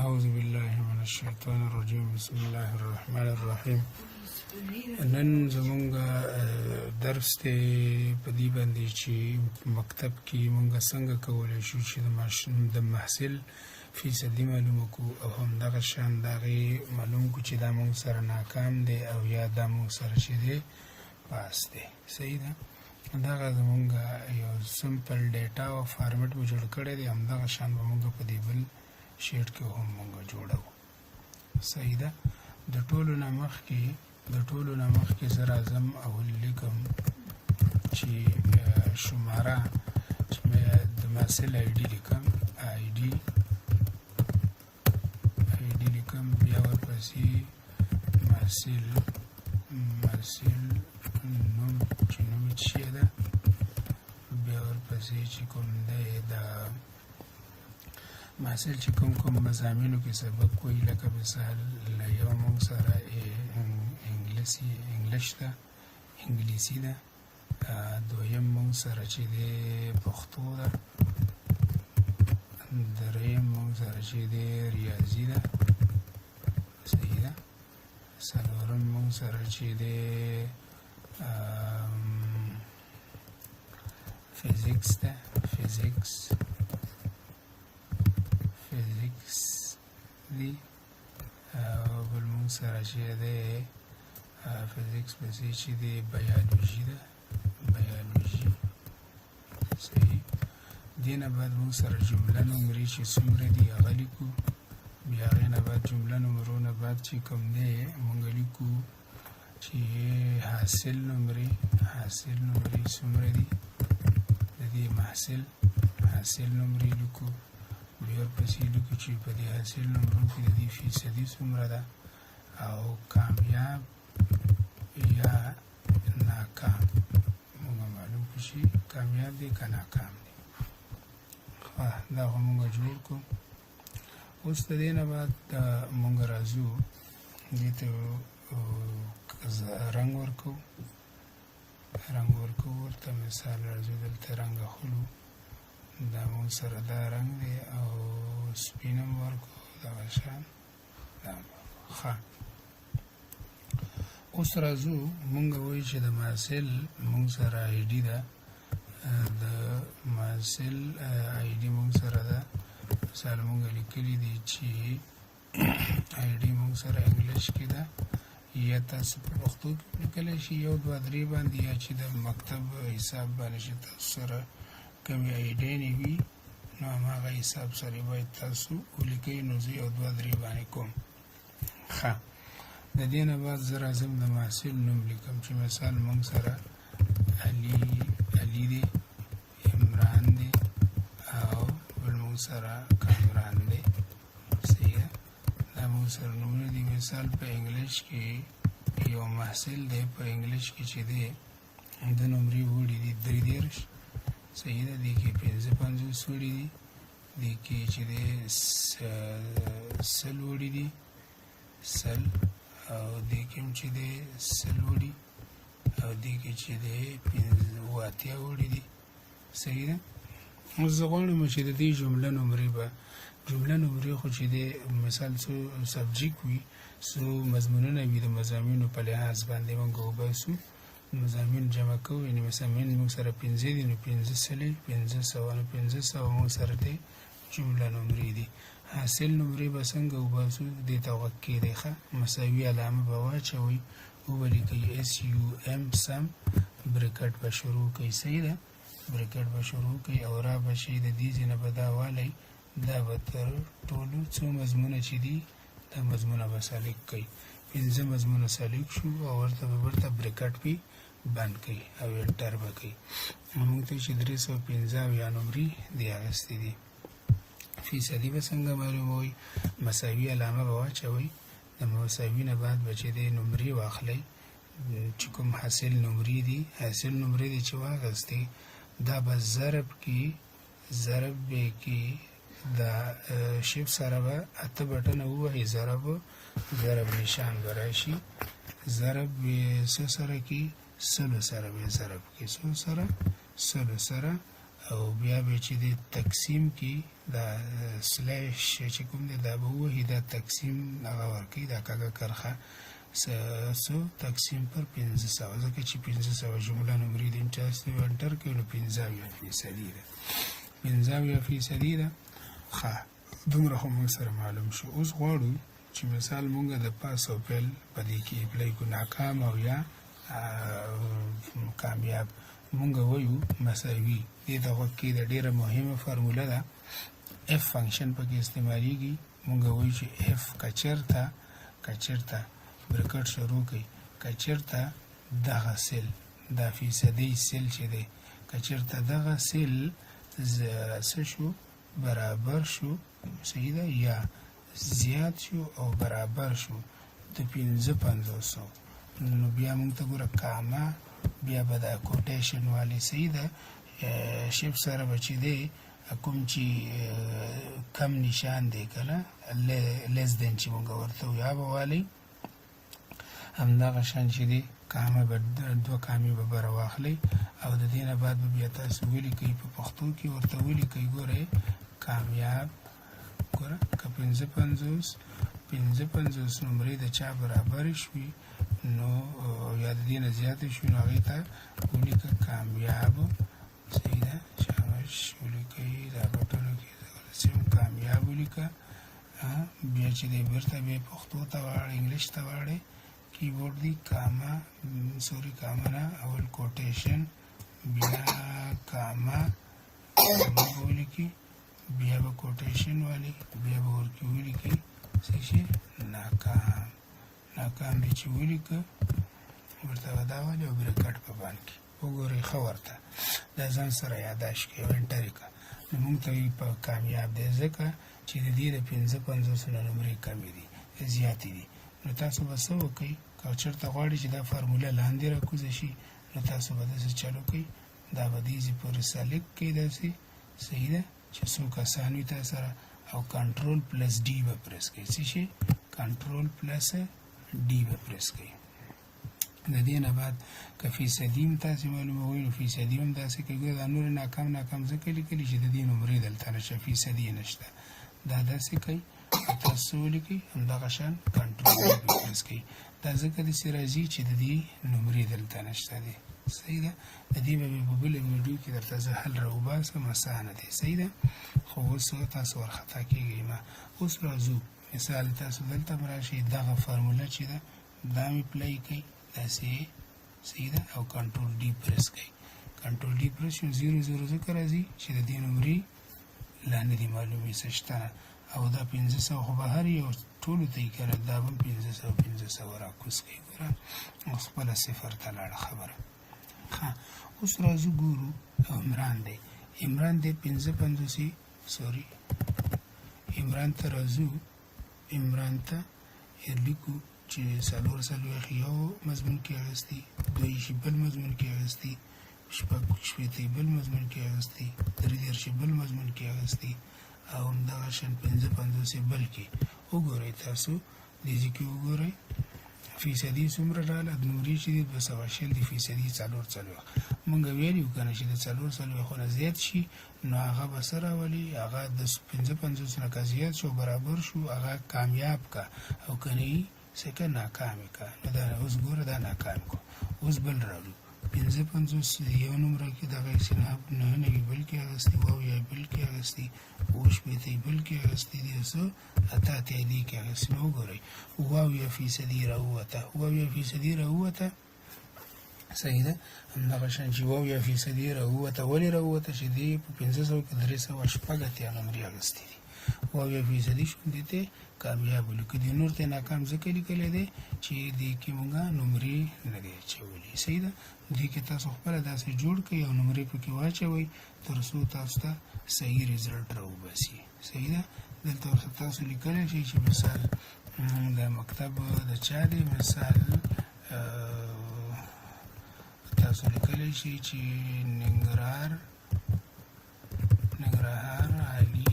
اعوذ بالله من الشیطان الرجیم بسم الله الرحمن الرحیم نن زمونږ درس دی په دې باندې چې مکتب کې مونږ څنګه کولی شو چې د محصل فیصدي معلومه کړو او همدغه شان د هغې معلوم کړو چې دا مونږ سره ناکام دی او یا دا مونږ سره چې دی پاس دی. صحیح ده؟ دغه زمونږ یو سمپل ډیټا او فارمیټ مو جوړ کړی دی، همدغه شان به مونږ په دې بل شیټ کې هم مونږ جوړوو. صحیح ده؟ د ټولو نه مخکې زه راځم او لیکم چې شماره چې د محصل آی ډي لیکم، آی ډي لیکم، بیا ورپسې محصل نوم چې نوم یې څه ده، بیا ورپسې چې کوم دی دا محصل چې کوم مضامینو کې سبق وایي، لکه مثال یو مونږ سره انګلیسي ده، دویم مونږ سره چې دی پښتو ده، دریم مونږ سره چې دی ریاضي ده. صحیح ده؟ څلورم مونږ سره چې دی فزیکس ده، فزیکس دی، او بل مونږ سره چې دی فزیکس پسې چې دی بیالوژي ده، بیالوژي. صحیح. دې نه بعد مونږ سره جمله نمرې چې څومره دي هغه لیکو، بیا هغې نه بعد جمله نمرو نه بعد چې کوم دی مونږ لیکو چې حاصل نمرې څومره دي د دې محصل حاصل نمرې لیکو، بیا ورپسې لیکو چې په دې حاصل نمرو کې د دې فیصدي څومره ده او کامیاب یا ناکام مونږ معلوم کړو چې کامیاب دی که ناکام دی. دا خو مونږ جوړ کړو. اوس د دې نه بعد مونږ راځو دې ته رنګ ورکوو، ورته مثال راځو دلته رنګ اخلو، دا مونږ سره دا رنګ دی او سپین هم ورکوو دغه شان دا ښه. اوس راځو مونږ وایو چې د محصل مونږ سره آی ډي ده، د محصل آی ډي مونږ سره ده. مثال مونږ لیکلی دی چې آی ډي مونږ سره انګلیش کې ده، یا تاسو په پښتو کې لیکلی شي 1 2 3 باندې، یا چې د مکتب حساب باندې چې تاسو سره کومې آی ډیانې وي نو هماغه حساب سره باید تاسو ولیکئ. نو زه 1 2 3 باندې کوم. ښه. د دې نه بعد زه راځم د محصل نوم لیکم چې مثال مونږ سره علي دی، عمران دی او بل مونږ سره کامران دی. صحیح ده؟ دا مونږ سره نومونه دي. مثال په انګلیش کې یو محصل دی، په انګلیش کې چې دی د نمرې وړي دي 33. صحیح ده؟ دې کې 55 وړي دي، دې کې چې دی 100 وړي دي، 100، او دې کې هم چې دی 100 وړي، او دې کې چې دی 85 وړي دي. صحیح ده؟ اوس زه غواړم چې د دې جمله نمرې خو چې دی مثال څو سبجیکټ وي، څو مضمونونه وي، د مضامینو په لحاظ باندې موږ وباسو، مضامین جمع کوو. یعنې مضامین موږ سره 5 دي، نو 500 نو 500 موږ سره دی جمله نمرې دي. حاصل نمرې به څنګه وباسو؟ دې ته غوږ کېږدئ ښه، مساوي علامه به واچوئ، ولیکئ SUM سم، بریکټ به شروع کوئ. صحیح ده؟ بریکټ به شروع کوئ او را به شي د دې ځای نه به دا والی، دا به تر ټولو څو مضمونه چې دي دا مضمونه به سلیک کوئ. 5 مضمونه سلیک شو او ورته بریکټ پې بند کوئ او انټر به کوئ. موږ ته چې 315 نمرې دې اخیستې دي. فیصدي به څنګه معلوموئ؟ مساوي علامه به واچوئ، د مساوي نه بعد به چې دی نمرې واخلئ، چې کوم حاصل نمرې دي چې واخیستې دا به ضرب به کې دا شیف سره به 8 بټنه ووهئ، ضرب نشان به راشي، ضرب به څه سره کې 100 سره به ضرب کې 100 سره او بیا به چې د تقسیم کې دا سلیش چې کوم دی دا به ووهي دا تقسیم هغه ورکوي دا کږه کرښه سو تقسیم پر 1500 ځکه چې 1500 جمله نمرې د انټرست انټر کړو نو 15% ده 15% ده ښه دومره خو موږ سره معلوم شو اوس غواړو چې مثال موږ د پاس او فیل په دې کې اپلای کو ناکام او یا کامیاب موږ وایو مساوي دې دغه کې د ډیره مهمه فارموله ده اف فنکشن پکې استعمالیږي موږ وایو چې اف کچرته برکټ شروع کوي کچرته دغه سل دا فیصدي سل چې دی کچرته دغه سل شو برابر شو صحیح ده یا زیات شو او برابر شو د 1500 نو بیا موږ ته ګوره کاما بیا به دا کوټیشن والی صحیح ده شیف سره به چې دی کوم چې کم نشان دی که نه لیس دین چې موږ ورته یا به والی همدغه شان چې دی کامه به دوه کامې به بره واخلئ او د دې نه بعد به بیا تاسو ولیکئ په پښتو کې ورته ولیکئ ګورئ کامیاب ګوره که 55 نمرې د چا برابرې شوي نو یا د دې نه زیاتې شوي نو هغې ته ولیکه کامیاب صحیح ده شامش ولیکئ دا بټنو کې کامیاب ولیکه بیا چې دی بیرته بیا پښتو ته واړئ انګلیش ته واړئ کیبورډ دی کاما نه اول کوټیشن بیا کاما ولیکئ بیا به کوټیشن والی بیا به ورکې ولیکئ څه شي ناکام دی چې ولیکه ورته به دا والی او برکټ په باندې وګورئ ښه ورته دا ځان سره یاداشت کړئ او انټر یې کړه نو موږ ته په کامیاب دی ځکه چې د دې د 55 نمرې کمې دي زیاتې دي نو تاسو به څه وکئ که چېرته غواړئ چې دا فارموله لاندې راکوزه شي نو تاسو به داسې چلو کوئ دا به دیزې پورې سلیکټ کړئ داسې صحیح ده چې څو کسان وي تا سره او کنټرول پلس ډي به پریس کړئ څه شي کنټرول پلس ډي به پریس کړئ د دې نه بعد که فیصدي هم تاسې معلوموئ نو فیصدي هم داسې کوي دا نور ناکام ځکه لیکلي چې د دې نمرې دلته نشته فیصدي یې نشته دا داسې کوي تاسو ولیکئ همدغه شان کنټرول ډي به پریس کړئ دا ځکه داسې راځي چې د دې نمرې دلته نشته دی صحیح ده د دې به په بله ویډیو کې درته زه حل راوباسم اسانه دی صحیح ده خو اوس تاسو ورخطا کېږئ ما اوس راځو مثال تاسو دلته به راشئ دغه فارموله چې ده دا مې پلی کړئ داسې صحیح ده او کنټرول ډي پریس کړئ کنټرول ډي پریس شو 00 ځکه راځي چې د دې نمرې لاندې دي معلومې څه شته او دا 1500 خو به هر یو ټولو ته یې که نه دا به 1500 راکوز کړئ ګوره اوس خپله صفر ته لاړه خبره اوس راځو ګورو عمران دی 55 سوري عمران ته راځو عمران ته لیکو چې 4 یو مضمون کې اخیستي 2 بل مضمون کې اخیستي 6 بل مضمون کې اخیستي 3 بل مضمون کې اخیستي او همدغه شان 55 بل کې وګورئ تاسو دې کې وګورئ فیصدي څومره راغله د نمرې چې دی 200 د فیصدي 4 مونږ ویلي که نه چې د 4 نه زیات شي نو هغه به څه راولي هغه د 55 نه که زیات شو برابر شو هغه کامیاب که او که نه یې څه که ناکام یې که نو دا اوس ګوره دا ناکام کړو اوس بل راوړو 55 یو نمره کې دغه سناب 9 بل کې اخیستي 2 بل کې اخیستي 8 بل کې اخیستي دي څو 8 دې کې اخیستي نو وګورئ 2% راووته صحیح ده همدغه شان چې 2% راووته ولې راووته چې دې په 500 کې 380 نمرې اخیستي دي 2% شوندې ته کامیاب ولیکو دي نور ته ناکام ځکه لیکلی دی چې دې کې مونږه نمرې نه دی اچولي صحیح ده دې کې تاسو خپله داسې جوړ کړئ او نمرې پکې واچوئ تر څو تاسو ته صحیح رزلټ راوباسي صحیح ده دلته ورته تاسو لیکلی شئ چې مثال د مکتب د چا دی مثال تاسو لیکلی شئ چې ننګرهار علي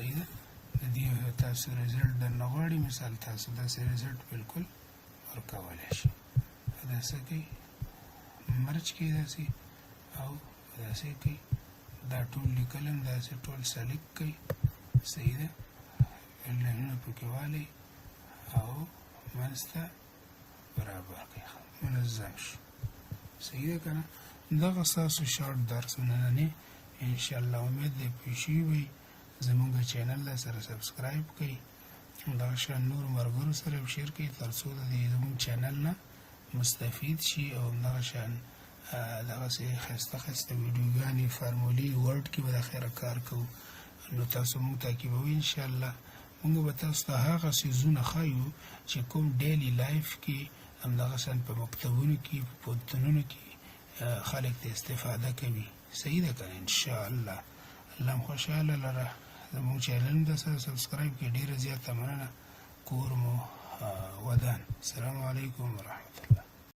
صحیح ده د دې تاسو رزلټ درنه غواړي مثال تاسو داسې رزلټ بالکل ورکولی شئ داسې کوئ مرچ کې داسې او داسې کوي دا ټول لیکل هم داسې ټول سلیک کوي صحیح ده لینونه پکې والی او منځ ته برابر کوي منظم شو صحیح ده که نه دغه ستاسو شارټ درس نننی انشاءالله امید دی پیشي وي زمونږ چینل له سره سبسکرایب کړئ دغه شان نور ملګرو سره هم شیر کړئ تر څو د زمونږ چینل نه مستفید شي او همدغه شان دغسې ښایسته ښایسته ویډیوګانې فارمولي ورډ کې به د خیره کار کوو نو تاسو مونږ تعقیبوئ انشاءالله مونږ به تاسو ته هغه څیزونه ښایو چې کوم ډیلی لایف کې همدغه شان په مکتبونو کې په پوهنتونونو کې خلک ته استفاده کوي صحیح ده که نه انشاءالله الله هم خوشحاله لره زموږ چینل هم درسره سبسکرایب کړئ ډېره زیاته مننه کور مو ودان السلام علیکم ورحمة الله